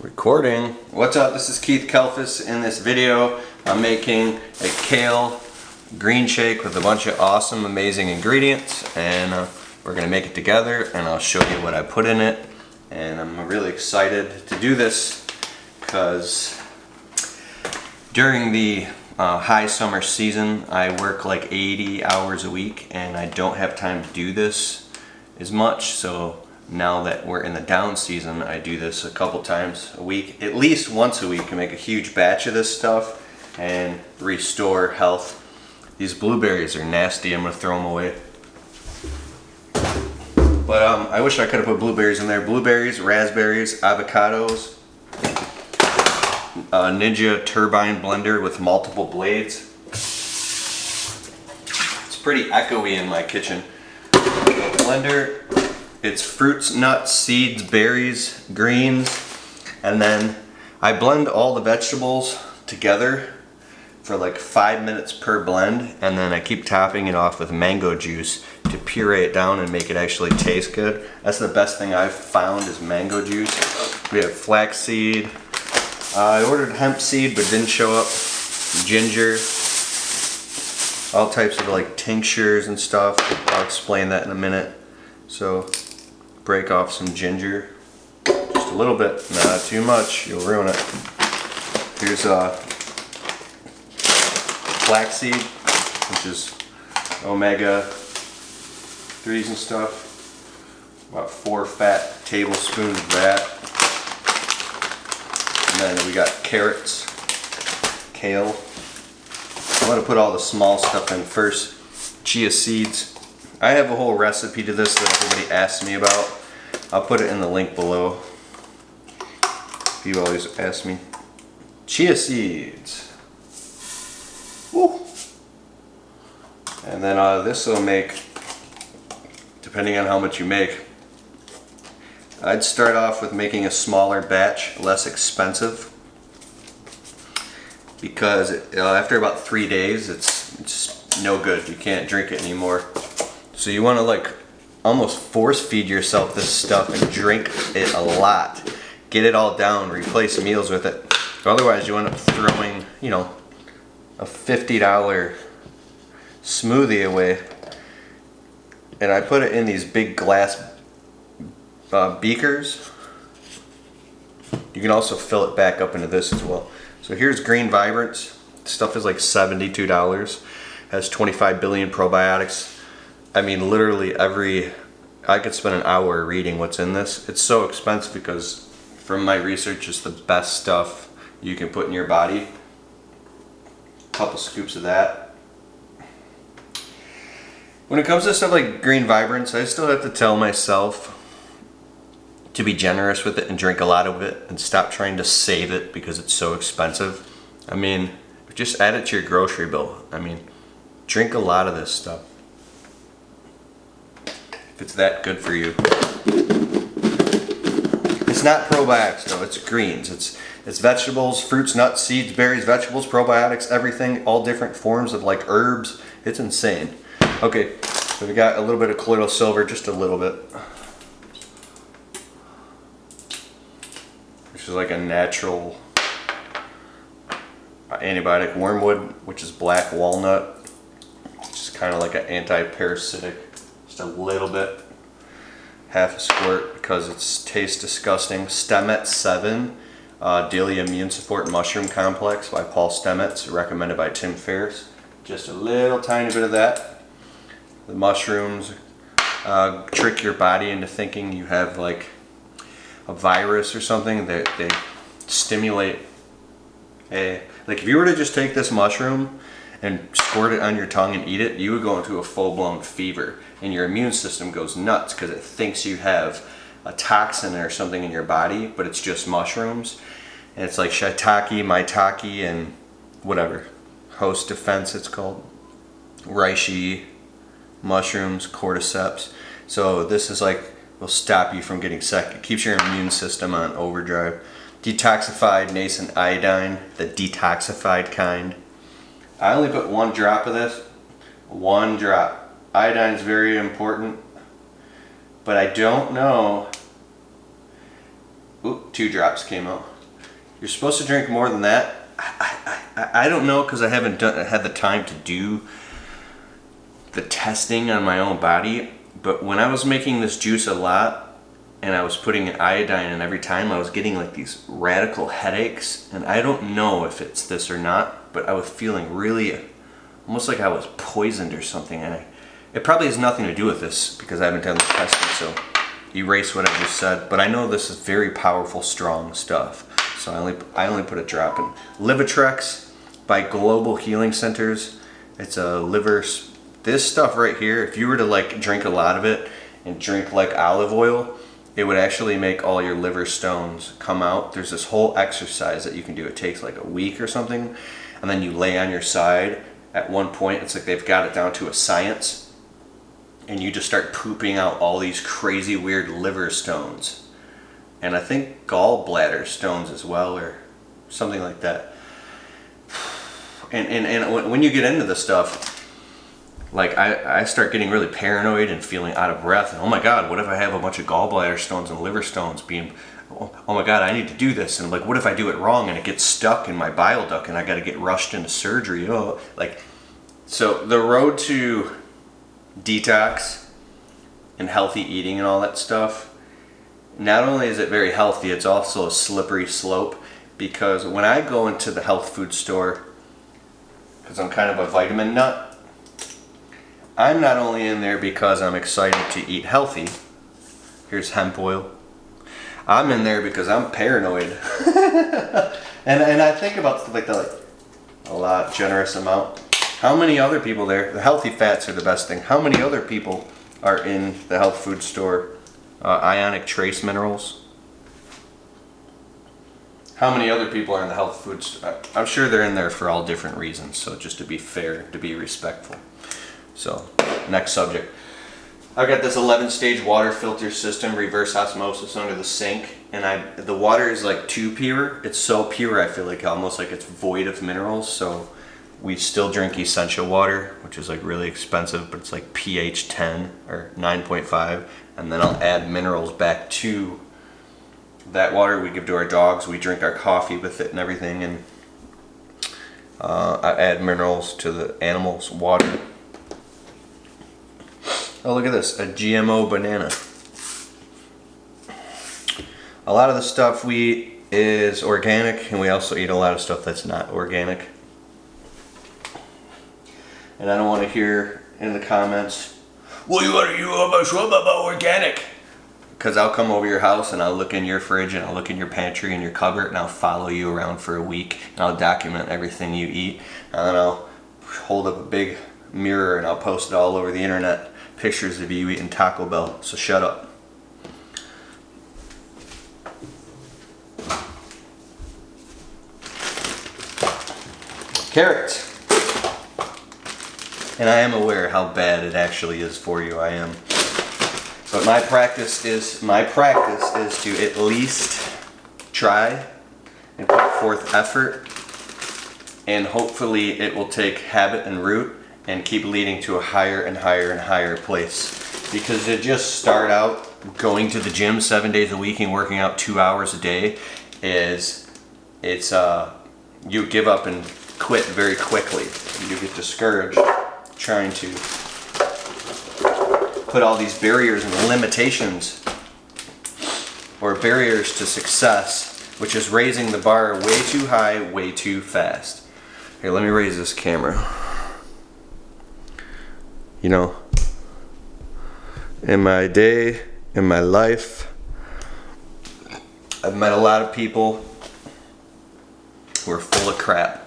Recording. What's up? This is Keith Kelfis. In this video, I'm making a kale green shake with a bunch of awesome, amazing ingredients, and we're gonna make it together, and I'll show you what I put in it. And I'm really excited to do this because during the high summer season, I work like 80 hours a week, and I don't have time to do this as much. So now that we're in the down season, I do this a couple times a week, at least once a week, and make a huge batch of this stuff and restore health. These blueberries are nasty. I'm gonna throw them away. But I wish I could have put blueberries in there. Blueberries, raspberries, avocados, a Ninja turbine blender with multiple blades. It's pretty echoey in my kitchen. A blender. It's fruits, nuts, seeds, berries, greens, and then I blend all the vegetables together for like 5 minutes per blend, and then I keep topping it off with mango juice to puree it down and make it actually taste good. That's the best thing I've found is mango juice. We have flaxseed. I ordered hemp seed but didn't show up. Ginger. All types of like tinctures and stuff. I'll explain that in a minute. So break off some ginger, just a little bit, not too much, you'll ruin it. Here's flaxseed, which is omega 3s and stuff. About 4 fat tablespoons of that. And then we got carrots, kale. I'm gonna put all the small stuff in first. Chia seeds. I have a whole recipe to this that everybody asks me about. I'll put it in the link below. People always ask me. Chia seeds. Woo. And then this will make, depending on how much you make, I'd start off with making a smaller batch, less expensive. Because after about 3 days, it's no good. You can't drink it anymore. So you want to like almost force feed yourself this stuff and drink it a lot. Get it all down, replace meals with it. Otherwise you end up throwing, you know, a $50 smoothie away. And I put it in these big glass beakers. You can also fill it back up into this as well. So here's Green Vibrance. Stuff is like $72. Has 25 billion probiotics. I mean, literally I could spend an hour reading what's in this. It's so expensive because from my research, it's the best stuff you can put in your body. A couple scoops of that. When it comes to stuff like Green Vibrance, I still have to tell myself to be generous with it and drink a lot of it and stop trying to save it because it's so expensive. I mean, just add it to your grocery bill. I mean, drink a lot of this stuff. If it's that good for you. It's not probiotics though, it's greens. It's vegetables, fruits, nuts, seeds, berries, vegetables, probiotics, everything, all different forms of like herbs. It's insane. Okay, so we got a little bit of colloidal silver, just a little bit. Which is like a natural antibiotic. Wormwood, which is black walnut, which is kind of like an anti-parasitic. Just a little bit, half a squirt because it tastes disgusting. Stemmet 7, Daily Immune Support Mushroom Complex by Paul Stemmet, recommended by Tim Ferriss. Just a little tiny bit of that. The mushrooms trick your body into thinking you have like a virus or something. They stimulate like if you were to just take this mushroom and squirt it on your tongue and eat it, you would go into a full-blown fever. And your immune system goes nuts because it thinks you have a toxin or something in your body, but it's just mushrooms. And it's like shiitake, maitake, and whatever. Host defense it's called. Reishi, mushrooms, cordyceps. So this is like, will stop you from getting sick. It keeps your immune system on overdrive. Detoxified nascent iodine, the detoxified kind. I only put 1 drop of this. 1 drop. Iodine is very important, but I don't know Oop, 2 drops came out. You're supposed to drink more than that. I don't know, because I haven't had the time to do the testing on my own body. But when I was making this juice a lot, and I was putting iodine in every time, I was getting like these radical headaches. And I don't know if it's this or not, but I was feeling really, almost like I was poisoned or something. And it probably has nothing to do with this, because I haven't done the testing, so erase what I just said. But I know this is very powerful, strong stuff. So I only put a drop in. Livatrex by Global Healing Centers. It's a liver. This stuff right here, if you were to like drink a lot of it and drink like olive oil, it would actually make all your liver stones come out. There's this whole exercise that you can do. It takes like a week or something, and then you lay on your side. At one point, it's like they've got it down to a science, and you just start pooping out all these crazy weird liver stones. And I think gallbladder stones as well, or something like that. And when you get into this stuff, like I start getting really paranoid and feeling out of breath. And oh my God, what if I have a bunch of gallbladder stones and liver stones being, oh my God, I need to do this. And I'm like, what if I do it wrong and it gets stuck in my bile duct and I got to get rushed into surgery? Oh, like, so the road to detox and healthy eating and all that stuff, not only is it very healthy, it's also a slippery slope, because when I go into the health food store, because I'm kind of a vitamin nut, I'm not only in there because I'm excited to eat healthy. Here's hemp oil. I'm in there because I'm paranoid. and I think about stuff like that, like a lot, generous amount. How many other people there, the healthy fats are the best thing. How many other people are in the health food store? Ionic trace minerals. How many other people are in the health food store? I'm sure they're in there for all different reasons. So just to be fair, to be respectful. So, next subject. I've got this 11-stage water filter system, reverse osmosis under the sink, and the water is like too pure. It's so pure I feel like almost like it's void of minerals. So we still drink essential water, which is like really expensive, but it's like pH 10 or 9.5, and then I'll add minerals back to that water we give to our dogs. We drink our coffee with it and everything, and I add minerals to the animals' water. Oh, look at this, a GMO banana. A lot of the stuff we eat is organic, and we also eat a lot of stuff that's not organic. And I don't want to hear in the comments, well, you about organic. Because I'll come over your house and I'll look in your fridge and I'll look in your pantry and your cupboard, and I'll follow you around for a week, and I'll document everything you eat, and then I'll hold up a big mirror and I'll post it all over the internet. Pictures of you eating Taco Bell, so shut up. Carrots. And I am aware how bad it actually is for you, I am. But my practice is to at least try and put forth effort, and hopefully it will take habit and root and keep leading to a higher and higher and higher place. Because to just start out going to the gym 7 days a week and working out 2 hours a day you give up and quit very quickly. You get discouraged trying to put all these barriers and limitations, or barriers to success, which is raising the bar way too high, way too fast. Here, let me raise this camera. You know, in my day, in my life, I've met a lot of people who are full of crap.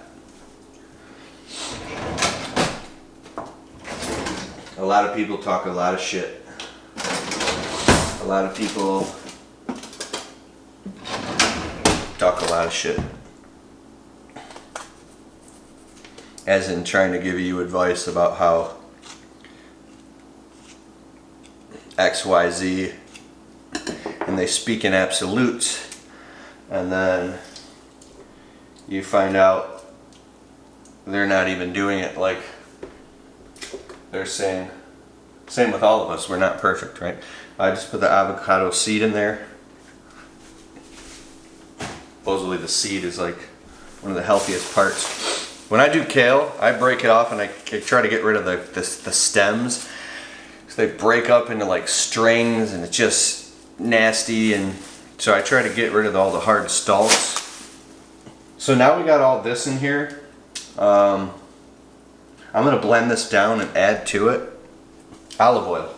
A lot of people talk a lot of shit. A lot of people talk a lot of shit. As in trying to give you advice about how XYZ, and they speak in absolutes, and then you find out they're not even doing it like they're saying. Same with all of us, we're not perfect, right? I just put the avocado seed in there. Supposedly the seed is like one of the healthiest parts. When I do kale, I break it off and I try to get rid of the stems. So they break up into like strings and it's just nasty, and so I try to get rid of all the hard stalks. So now we got all this in here. I'm gonna blend this down and add to it olive oil.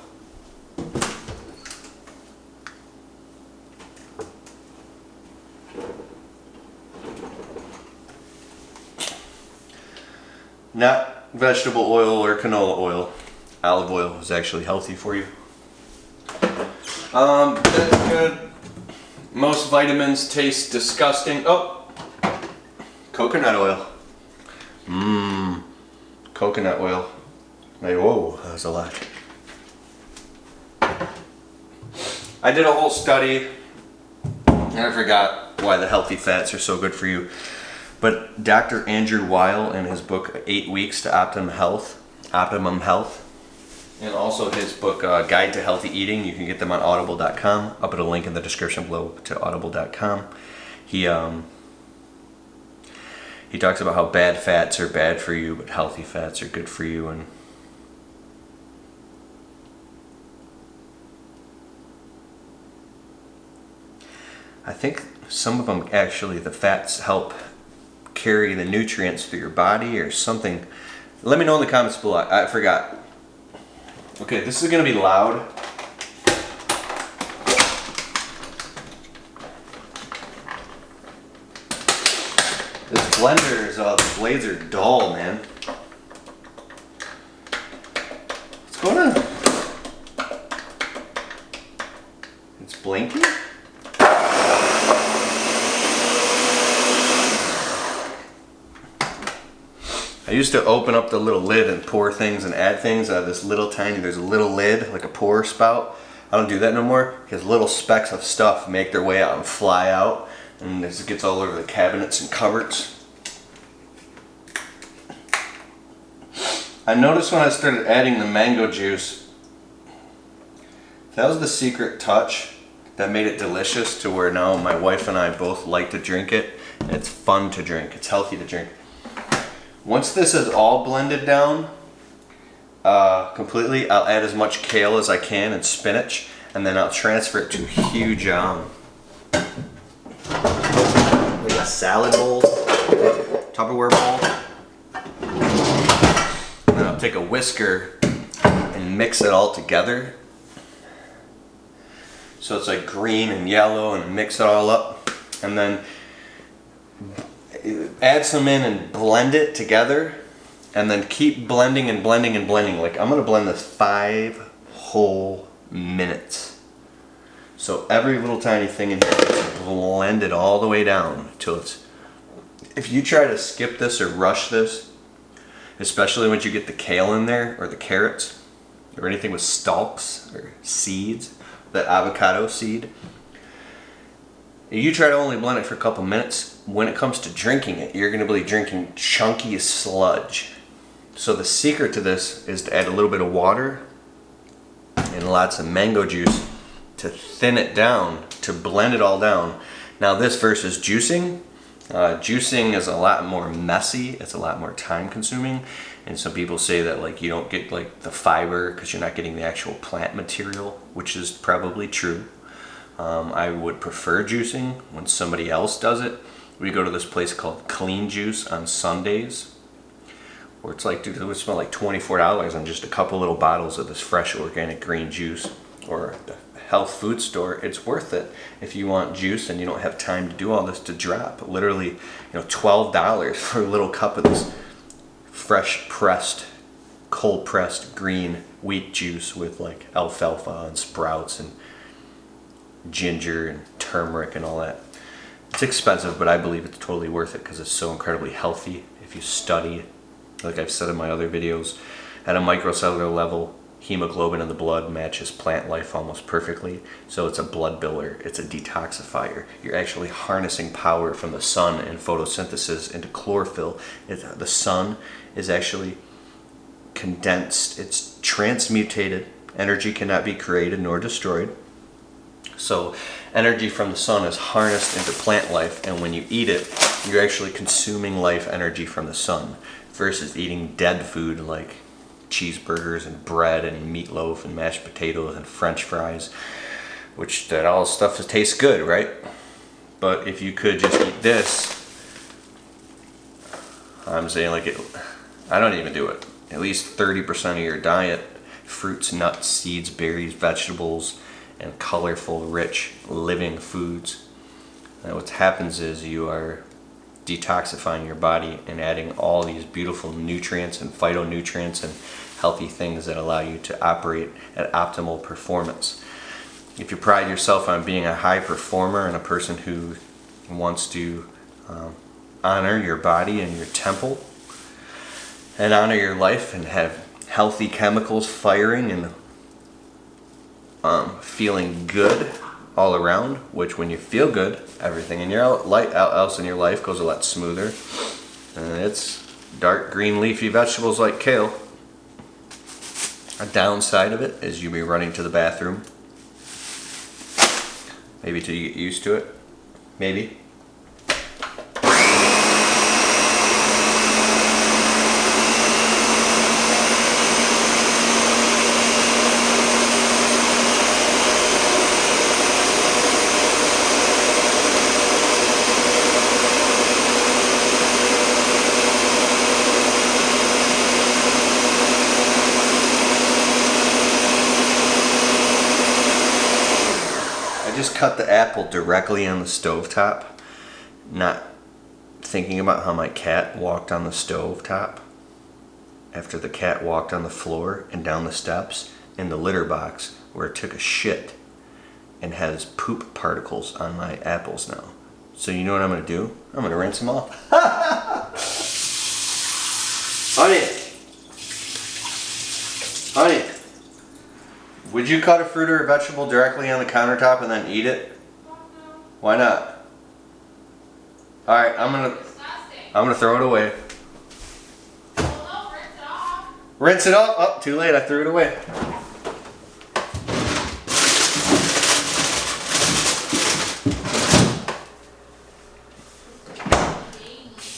Not vegetable oil or canola oil. Olive oil is actually healthy for you. That's good. Most vitamins taste disgusting. Oh, coconut oil. Coconut oil. Like, whoa, that was a lot. I did a whole study, and I forgot why the healthy fats are so good for you. But Dr. Andrew Weil, in his book 8 Weeks to Optimum Health, and also his book Guide to Healthy Eating, you can get them on audible.com. I'll put a link in the description below to audible.com. He talks about how bad fats are bad for you, but healthy fats are good for you. And I think some of them actually, the fats help carry the nutrients through your body or something. Let me know in the comments below. I forgot. Okay, this is gonna be loud. This blender is, the blades are dull, man. What's going on? It's blinking? I used to open up the little lid and pour things and add things out of this little tiny, there's a little lid, like a pour spout. I don't do that no more because little specks of stuff make their way out and fly out, and this gets all over the cabinets and cupboards. I noticed when I started adding the mango juice, that was the secret touch that made it delicious to where now my wife and I both like to drink it, and it's fun to drink, it's healthy to drink. Once this is all blended down completely, I'll add as much kale as I can and spinach, and then I'll transfer it to a huge like a salad bowl, Tupperware bowl. And then I'll take a whisker and mix it all together. So it's like green and yellow, and mix it all up. And then add some in and blend it together, and then keep blending and blending and blending. Like, I'm gonna blend this 5 whole minutes. So every little tiny thing in here is blended all the way down till it's, if you try to skip this or rush this, especially once you get the kale in there or the carrots or anything with stalks or seeds, that avocado seed, you try to only blend it for a couple minutes, when it comes to drinking it, you're going to be drinking chunky sludge. So the secret to this is to add a little bit of water and lots of mango juice to thin it down, to blend it all down. Now this versus juicing, juicing is a lot more messy, it's a lot more time consuming, and some people say that like you don't get like the fiber because you're not getting the actual plant material, which is probably true. I would prefer juicing when somebody else does it. We go to this place called Clean Juice on Sundays, where it's like, dude, it would spend like $24 on just a couple little bottles of this fresh organic green juice. Or the health food store, it's worth it if you want juice and you don't have time to do all this to drop. Literally, $12 for a little cup of this fresh pressed, cold pressed green wheat juice with like alfalfa and sprouts and ginger and turmeric and all that. It's expensive, but I believe it's totally worth it because it's so incredibly healthy. If you study, like I've said in my other videos, at a microcellular level, hemoglobin in the blood matches plant life almost perfectly. So it's a blood builder, it's a detoxifier. You're actually harnessing power from the sun and photosynthesis into chlorophyll. The sun is actually condensed, it's transmutated. Energy cannot be created nor destroyed. So energy from the sun is harnessed into plant life, and when you eat it, you're actually consuming life energy from the sun versus eating dead food like cheeseburgers and bread and meatloaf and mashed potatoes and french fries, which that all stuff that tastes good, right? But if you could just eat this, I'm saying like it, I don't even do it. At least 30% of your diet, fruits, nuts, seeds, berries, vegetables, and colorful, rich, living foods. And what happens is you are detoxifying your body and adding all these beautiful nutrients and phytonutrients and healthy things that allow you to operate at optimal performance. If you pride yourself on being a high performer and a person who wants to honor your body and your temple and honor your life and have healthy chemicals firing and feeling good all around, which when you feel good, everything in your else in your life goes a lot smoother. And it's dark green leafy vegetables like kale. A downside of it is you'll be running to the bathroom. Maybe till you get used to it. Maybe. Just cut the apple directly on the stovetop, not thinking about how my cat walked on the stovetop after the cat walked on the floor and down the steps in the litter box where it took a shit and has poop particles on my apples now. So you know what I'm going to do? I'm going to rinse them off. Honey, would you cut a fruit or a vegetable directly on the countertop and then eat it? Why not? All right, I'm gonna throw it away. Well, no, rinse it off. Rinse it off? Oh, too late. I threw it away.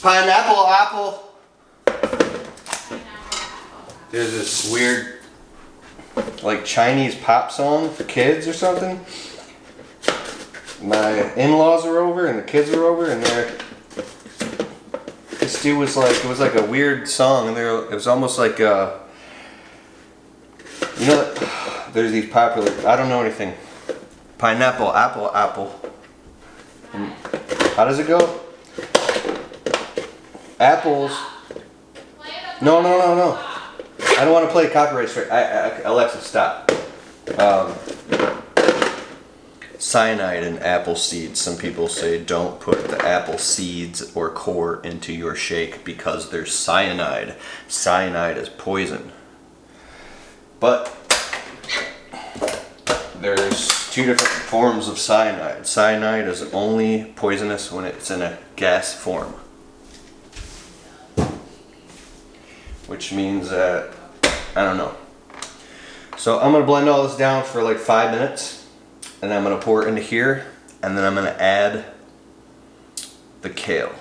Pineapple apple. There's this weird, like Chinese pop song for kids or something. My in-laws are over and the kids are over and this dude was like, it was like a weird song and it was almost like you know, there's these popular, I don't know anything. Pineapple, apple. And how does it go? Apples. No. I don't want to play copyright straight. Alexa, stop. Cyanide in apple seeds. Some people say don't put the apple seeds or core into your shake because there's cyanide. Cyanide is poison. But there's two different forms of cyanide. Cyanide is only poisonous when it's in a gas form. Which means that, I don't know. So I'm going to blend all this down for like 5 minutes. And I'm going to pour it into here. And then I'm going to add the kale.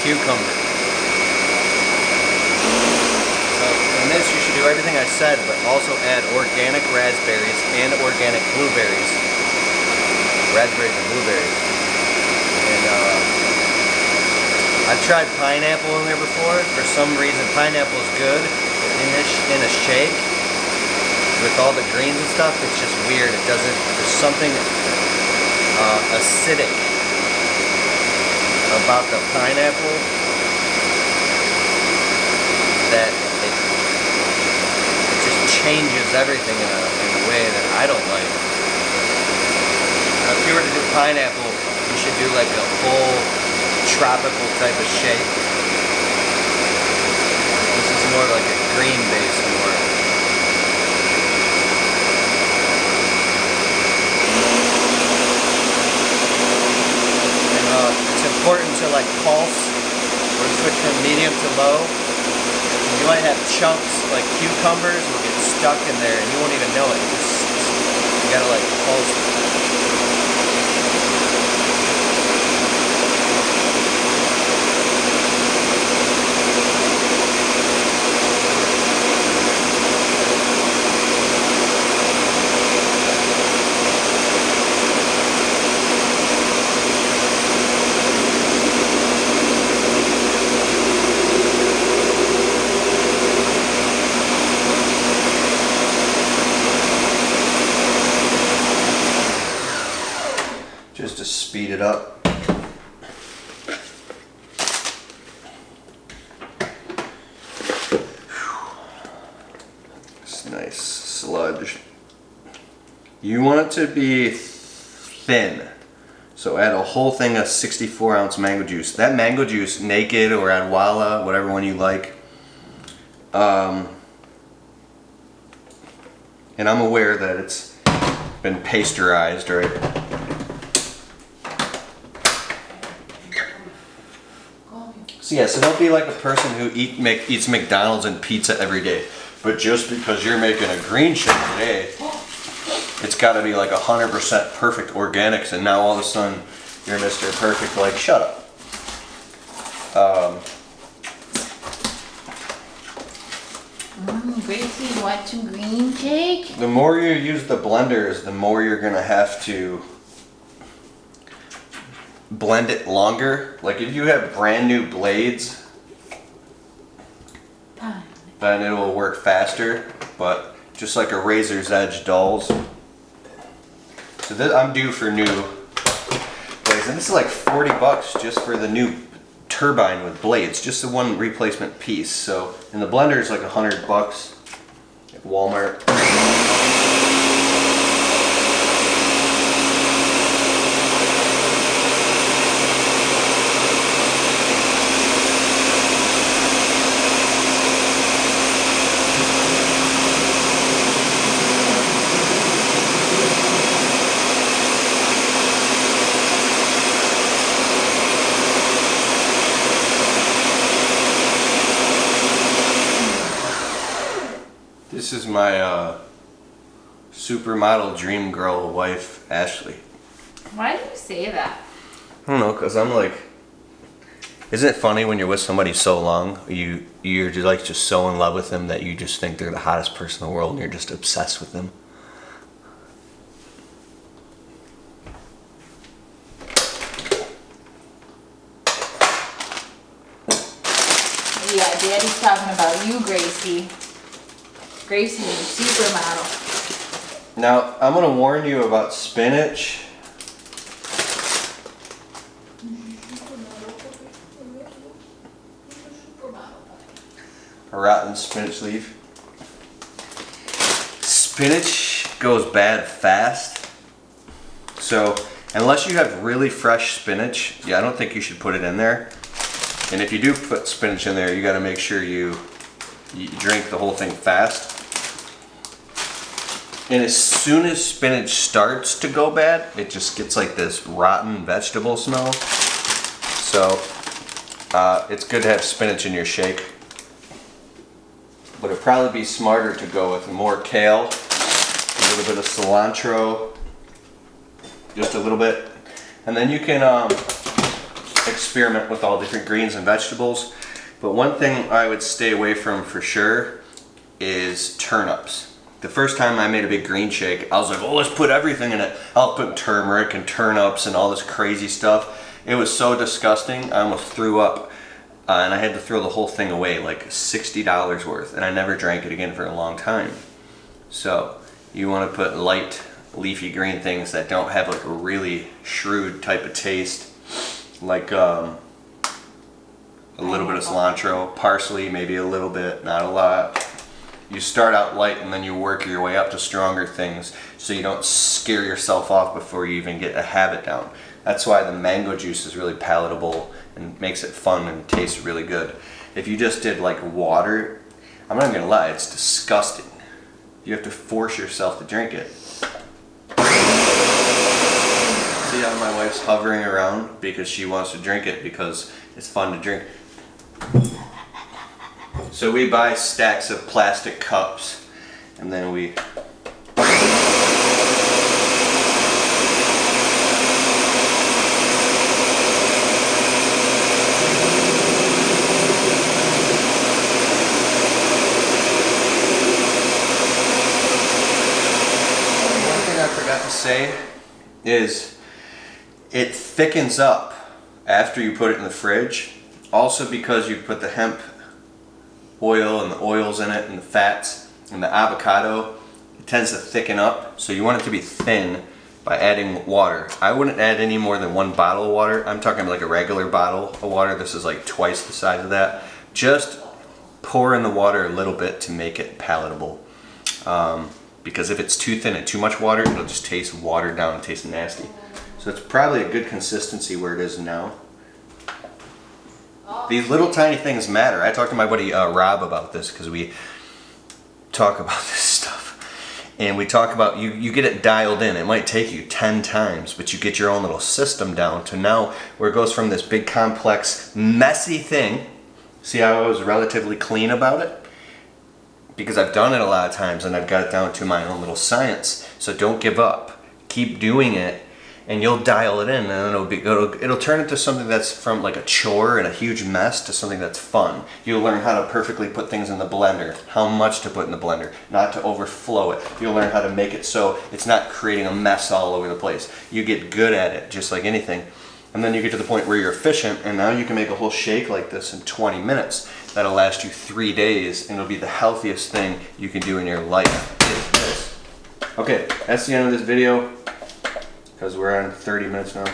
cucumber. So in this you should do everything I said, but also add organic raspberries and organic blueberries. Raspberries and blueberries. And I've tried pineapple in there before. For some reason pineapple is good in a shake. With all the greens and stuff, it's just weird. It doesn't, there's something acidic about the pineapple that it just changes everything in a way that I don't like. Now, if you were to do pineapple, you should do like a full tropical type of shake. This is more like a green base more. It's important to like pulse or switch from medium to low. You might have chunks like cucumbers will get stuck in there and you won't even know it. You gotta like pulse it. Just to speed it up. It's nice sludge. You want it to be thin. So add a whole thing of 64-ounce mango juice. That mango juice, naked or add Walla, whatever one you like. And I'm aware that it's been pasteurized, right? So yeah, so don't be like a person who eats McDonald's and pizza every day. But just because you're making a green shake today, it's got to be like 100% perfect organics, and now all of a sudden you're Mr. Perfect. Like, shut up. Gracie, watching green shake? The more you use the blenders, the more you're gonna have to blend it longer. Like if you have brand new blades, then it will work faster, but just like a razor's edge dulls. So this, I'm due for new blades, and this is like 40 bucks just for the new turbine with blades, just the one replacement piece. So, and the blender is like 100 bucks at Walmart. This is my supermodel dream girl wife, Ashley. Why do you say that? I don't know, cause I'm like, isn't it funny when you're with somebody so long, you're just like just so in love with them that you just think they're the hottest person in the world and you're just obsessed with them. Yeah, Daddy's talking about you, Gracie. Gracie's a supermodel. Now, I'm gonna warn you about spinach. A rotten spinach leaf. Spinach goes bad fast. So, unless you have really fresh spinach, yeah, I don't think you should put it in there. And if you do put spinach in there, you gotta make sure you drink the whole thing fast. And as soon as spinach starts to go bad, it just gets like this rotten vegetable smell. So it's good to have spinach in your shake. But it'd probably be smarter to go with more kale, a little bit of cilantro, just a little bit. And then you can experiment with all different greens and vegetables. But one thing I would stay away from for sure is turnips. The first time I made a big green shake, I was like, oh, let's put everything in it. I'll put turmeric and turnips and all this crazy stuff. It was so disgusting, I almost threw up. And I had to throw the whole thing away, like $60 worth. And I never drank it again for a long time. So you want to put light, leafy green things that don't have like a really shrewd type of taste. Like a little bit of cilantro, parsley, maybe a little bit, not a lot. You start out light and then you work your way up to stronger things so you don't scare yourself off before you even get a habit down. That's why the mango juice is really palatable and makes it fun and tastes really good. If you just did like water, I'm not gonna lie, it's disgusting. You have to force yourself to drink it. See how my wife's hovering around because she wants to drink it because it's fun to drink. So we buy stacks of plastic cups and then we say is it thickens up after you put it in the fridge, also because you put the hemp oil and the oils in it and the fats and the avocado. It tends to thicken up, so you want it to be thin by adding water. I wouldn't add any more than 1 bottle of water. I'm talking like a regular bottle of water. This is like twice the size of that. Just pour in the water a little bit to make it palatable. Because if it's too thin and too much water, it'll just taste watered down and taste nasty. So it's probably a good consistency where it is now. These little tiny things matter. I talked to my buddy Rob about this because we talk about this stuff. And we talk about, you get it dialed in. It might take you 10 times, but you get your own little system down to now where it goes from this big complex messy thing. See how I was relatively clean about it? Because I've done it a lot of times and I've got it down to my own little science. So don't give up. Keep doing it and you'll dial it in, and then it'll turn into something that's from like a chore and a huge mess to something that's fun. You'll learn how to perfectly put things in the blender, how much to put in the blender, not to overflow it. You'll learn how to make it so it's not creating a mess all over the place. You get good at it, just like anything. And then you get to the point where you're efficient, and now you can make a whole shake like this in 20 minutes. That'll last you 3 days, and it'll be the healthiest thing you can do in your life. Is this. Okay, that's the end of this video, because we're on 30 minutes now.